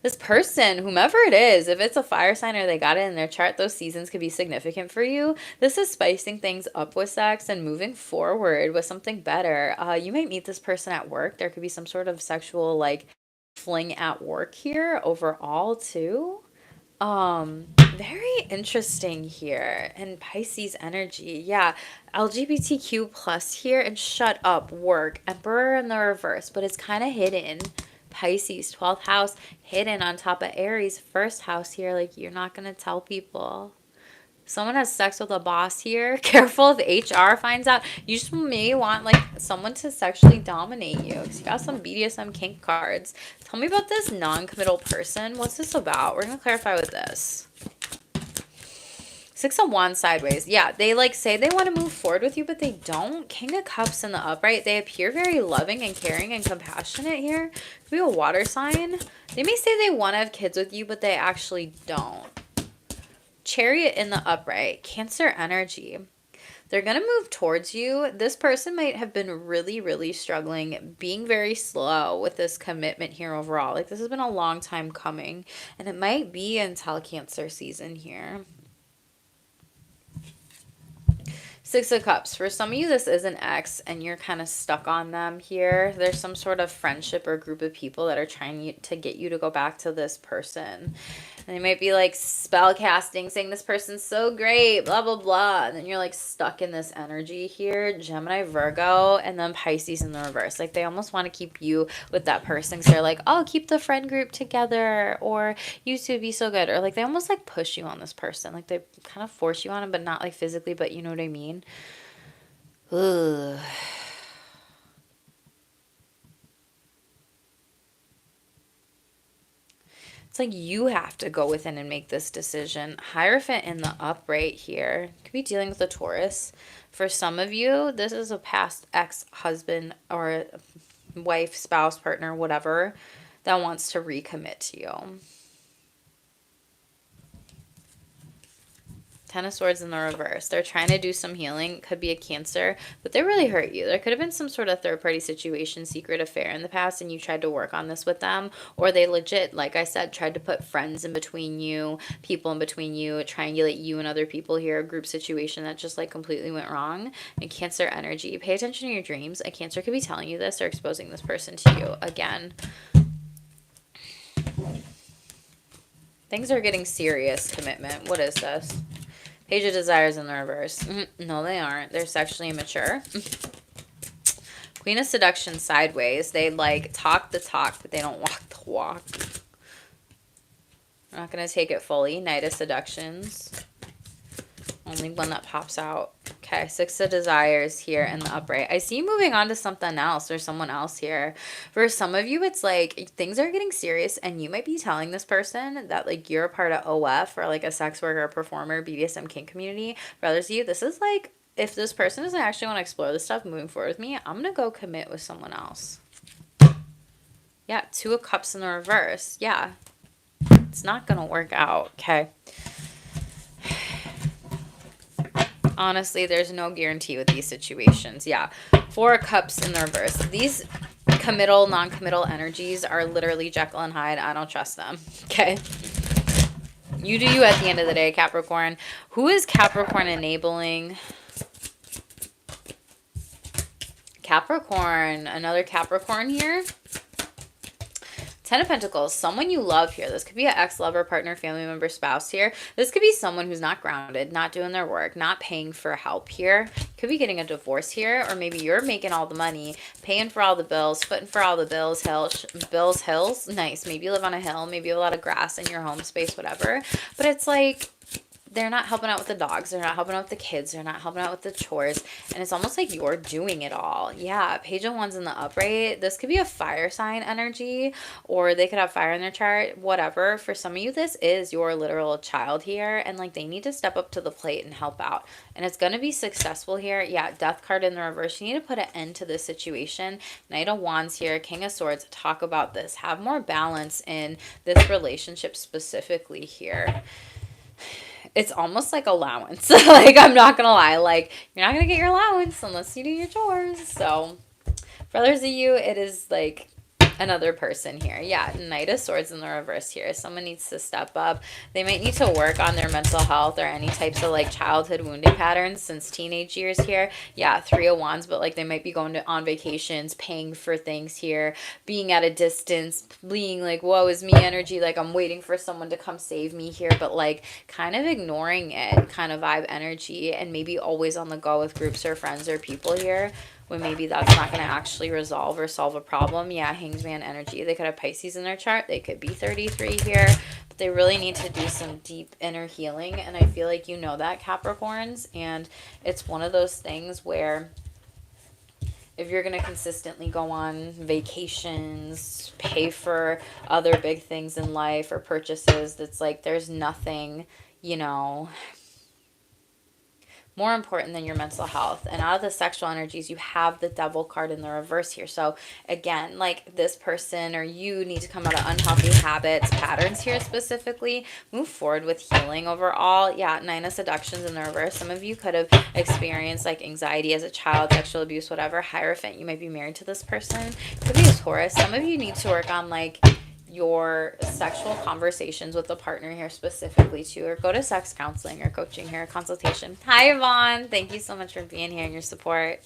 This person, whomever it is, if it's a fire sign or they got it in their chart, those seasons could be significant for you. This is spicing things up with sex and moving forward with something better. You might meet this person at work. There could be some sort of sexual like fling at work here overall too. Very interesting here. And Pisces energy. Yeah. LGBTQ plus here, and shut up, work. Emperor in the reverse, but it's kind of hidden. Pisces, 12th house, hidden on top of Aries, 1st house here. Like, you're not going to tell people. Someone has sex with a boss here. Careful if HR finds out. You just may want, like, someone to sexually dominate you. Because you got some BDSM kink cards. Tell me about this non-committal person. What's this about? We're going to clarify with this. 6 of Wands sideways. Yeah, they like say they want to move forward with you, but they don't. King of Cups in the upright. They appear very loving and caring and compassionate here. Could be a water sign. They may say they want to have kids with you, but they actually don't. Chariot in the upright. Cancer energy. They're going to move towards you. This person might have been really, really struggling, being very slow with this commitment here overall. Like, this has been a long time coming, and it might be until Cancer season here. 6 of Cups. For some of you, this is an ex, and you're kind of stuck on them here. There's some sort of friendship or group of people that are trying to get you to go back to this person. And they might be like spell casting, saying this person's so great, blah, blah, blah. And then you're like stuck in this energy here. Gemini, Virgo, and then Pisces in the reverse. Like, they almost want to keep you with that person. So they're like, oh, keep the friend group together, or you two would be so good. Or like they almost like push you on this person. Like, they kind of force you on them, but not like physically, but you know what I mean? Ugh. It's like you have to go within and make this decision. Hierophant in the upright here. Could be dealing with a Taurus. For some of you, this is a past ex-husband or wife, spouse, partner, whatever, that wants to recommit to you. 10 of Swords in the reverse. They're trying to do some healing. Could be a Cancer, but they really hurt you. There could have been some sort of third-party situation, secret affair in the past, and you tried to work on this with them. Or they legit, like I said, tried to put friends in between you, people in between you, triangulate you and other people here, a group situation that just like completely went wrong. And Cancer energy. Pay attention to your dreams. A Cancer could be telling you this or exposing this person to you again. Things are getting serious, commitment. What is this? Page of Desires in the reverse. No, they aren't. They're sexually immature. Queen of Seduction sideways. They like talk the talk, but they don't walk the walk. I'm not going to take it fully. Knight of Seductions. Only one that pops out. Okay, Six of Desires here in the upright. I see you moving on to something else or someone else here. For some of you, it's like things are getting serious and you might be telling this person that like you're a part of OF or like a sex worker, performer, BDSM kink community. For others of you, this is like, if this person doesn't actually want to explore this stuff moving forward with me, I'm going to go commit with someone else. Yeah, Two of Cups in the reverse. Yeah, it's not going to work out. Okay. Honestly, there's no guarantee with these situations. Yeah. Four of Cups in the reverse. These committal, non-committal energies are literally Jekyll and Hyde. I don't trust them. Okay. You do you at the end of the day, Capricorn. Who is Capricorn enabling? Capricorn. Another Capricorn here. Ten of Pentacles, someone you love here. This could be an ex-lover, partner, family member, spouse here. This could be someone who's not grounded, not doing their work, not paying for help here. Could be getting a divorce here, or maybe you're making all the money, paying for all the bills, footing for all the bills, hills. Nice. Maybe you live on a hill, maybe a lot of grass in your home space, whatever. But it's like, they're not helping out with the dogs. They're not helping out with the kids. They're not helping out with the chores. And it's almost like you're doing it all. Yeah, Page of Wands in the upright. This could be a fire sign energy, or they could have fire in their chart, whatever. For some of you, this is your literal child here. And like they need to step up to the plate and help out. And it's going to be successful here. Yeah, Death card in the reverse. You need to put an end to this situation. Knight of Wands here. King of Swords. Talk about this. Have more balance in this relationship specifically here. It's almost like allowance. Like, I'm not gonna lie, like, you're not gonna get your allowance unless you do your chores. So for others of you, it is like another person here. Yeah, Knight of Swords in the reverse here. Someone needs to step up. They might need to work on their mental health or any types of like childhood wounding patterns since teenage years here. Yeah, Three of Wands, but like they might be going on vacations, paying for things here, being at a distance, being like, woe is me energy, like I'm waiting for someone to come save me here, but like kind of ignoring it, kind of vibe energy, and maybe always on the go with groups or friends or people here, when maybe that's not going to actually resolve or solve a problem. Yeah, Hangman energy. They could have Pisces in their chart. They could be 33 here, but they really need to do some deep inner healing. And I feel like you know that, Capricorns. And it's one of those things where if you're going to consistently go on vacations, pay for other big things in life or purchases, that's like there's nothing, you know, more important than your mental health. And out of the sexual energies, you have the Devil card in the reverse here. So again, like this person or you need to come out of unhealthy habits, patterns here specifically, move forward with healing overall. Yeah, Nine of Seductions in the reverse. Some of you could have experienced like anxiety as a child, sexual abuse, whatever. Hierophant, you might be married to this person. Could be a Taurus. Some of you need to work on like your sexual conversations with a partner here specifically too, or go to sex counseling or coaching here, consultation. Hi Yvonne, thank you so much for being here and your support.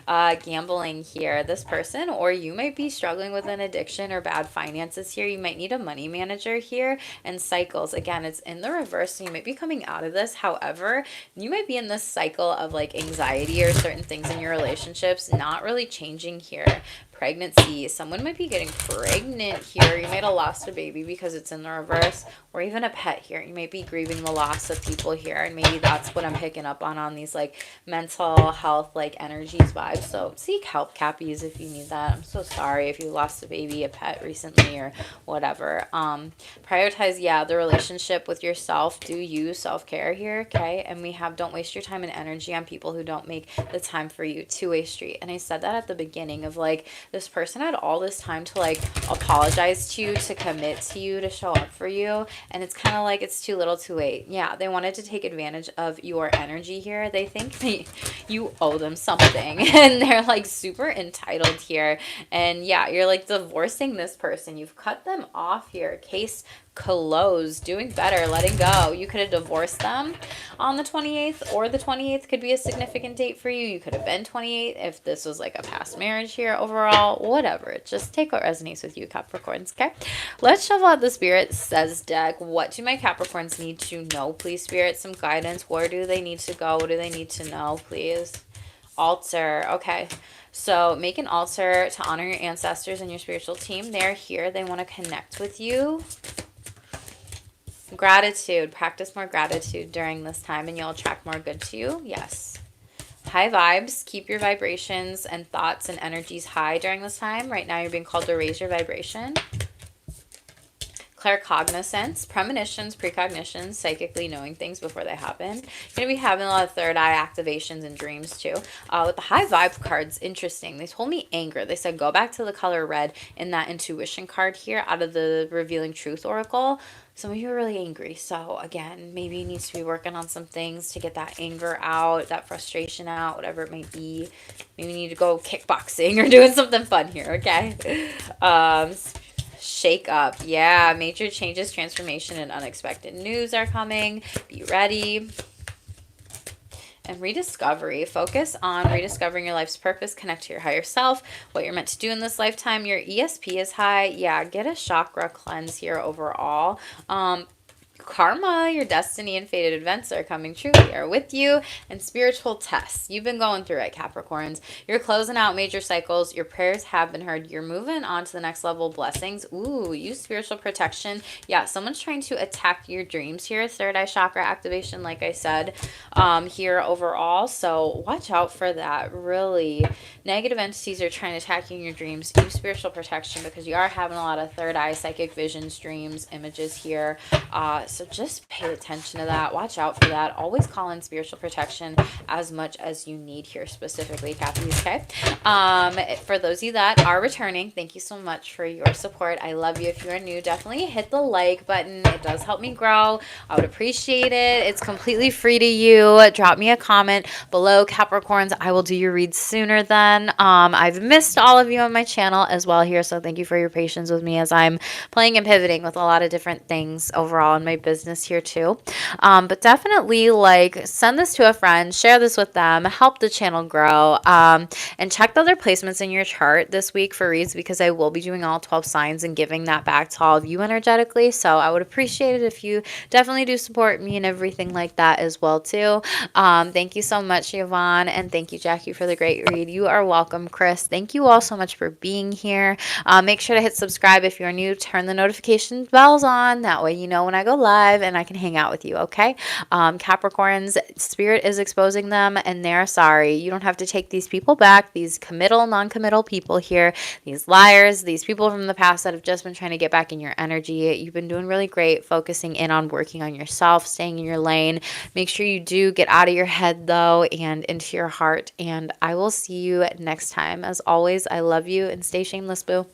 Gambling here, this person or you might be struggling with an addiction or bad finances here. You might need a money manager here. And cycles, again, it's in the reverse, so you might be coming out of this. However, you might be in this cycle of like anxiety or certain things in your relationships not really changing here. Pregnancy, someone might be getting pregnant here. You might have lost a baby because it's in the reverse, or even a pet here. You might be grieving the loss of people here, and maybe that's what I'm picking up on these like mental health like energies vibes. So seek help, Cappies, if you need that. I'm so sorry if you lost a baby, a pet recently, or whatever. Prioritize, yeah, the relationship with yourself. Do you self-care here, okay? And we have don't waste your time and energy on people who don't make the time for you. Two-way street. And I said that at the beginning of like, this person had all this time to like apologize to you, to commit to you, to show up for you, and it's kind of like it's too little too late. Yeah, they wanted to take advantage of your energy here. They think that you owe them something and they're like super entitled here. And yeah, you're like divorcing this person. You've cut them off here. Case closed. Doing better, letting go. You could have divorced them on the 28th, or the 28th could be a significant date for you. You could have been 28 if this was like a past marriage here. Overall, whatever, just take what resonates with you, Capricorns. Okay, let's shuffle out the Spirit Says deck. What do my Capricorns need to know, please, Spirit? Some guidance. Where do they need to go? What do they need to know, please? Altar. Okay. So make an altar to honor your ancestors and your spiritual team. They're here. They want to connect with you. Gratitude. Practice more gratitude during this time and you'll attract more good to you. Yes. High vibes. Keep your vibrations and thoughts and energies high during this time. Right now you're being called to raise your vibration. Claircognizance, premonitions, precognitions, psychically knowing things before they happen. You're going to be having a lot of third eye activations and dreams too. With the high vibe cards, interesting. They told me anger. They said go back to the color red in that intuition card here out of the Revealing Truth Oracle. Some of you are really angry. So again, maybe you need to be working on some things to get that anger out, that frustration out, whatever it may be. Maybe you need to go kickboxing or doing something fun here, okay? Shake up. Yeah, major changes, transformation, and unexpected news are coming. Be ready. And rediscovery. Focus on rediscovering your life's purpose. Connect to your higher self, what you're meant to do in this lifetime. Your ESP is high. Yeah, get a chakra cleanse here overall. Karma, your destiny and fated events are coming true. We are with you. And spiritual tests. You've been going through it, Capricorns. You're closing out major cycles. Your prayers have been heard. You're moving on to the next level. Blessings. Ooh, use spiritual protection. Yeah, someone's trying to attack your dreams here. Third eye chakra activation, like I said, here overall. So watch out for that. Really, negative entities are trying to attack you in your dreams. Use spiritual protection because you are having a lot of third eye psychic visions, dreams, images here. So just pay attention to that. Watch out for that. Always call in spiritual protection as much as you need here specifically, Kathy's, okay? For those of you that are returning, thank you so much for your support. I love you. If you are new, definitely hit the like button. It does help me grow. I would appreciate it. It's completely free to you. Drop me a comment below, Capricorns. I will do your reads sooner than. I've missed all of you on my channel as well here, so thank you for your patience with me as I'm playing and pivoting with a lot of different things overall in my business here too. But definitely like send this to a friend, share this with them, help the channel grow, and check the other placements in your chart this week for reads because I will be doing all 12 signs and giving that back to all of you energetically. So I would appreciate it if you definitely do support me and everything like that as well too. Thank you so much, Yvonne, and thank you, Jackie, for the great read. You are welcome, Chris. Thank you all so much for being here. Make sure to hit subscribe if you're new. Turn the notification bells on. That way you know when I go live and I can hang out with you, okay? Capricorns, Spirit is exposing them and they're sorry. You don't have to take these people back, these committal, non-committal people here, these liars, these people from the past that have just been trying to get back in your energy. You've been doing really great focusing in on working on yourself, staying in your lane. Make sure you do get out of your head though and into your heart. And I will see you next time. As always, I love you and stay shameless, boo.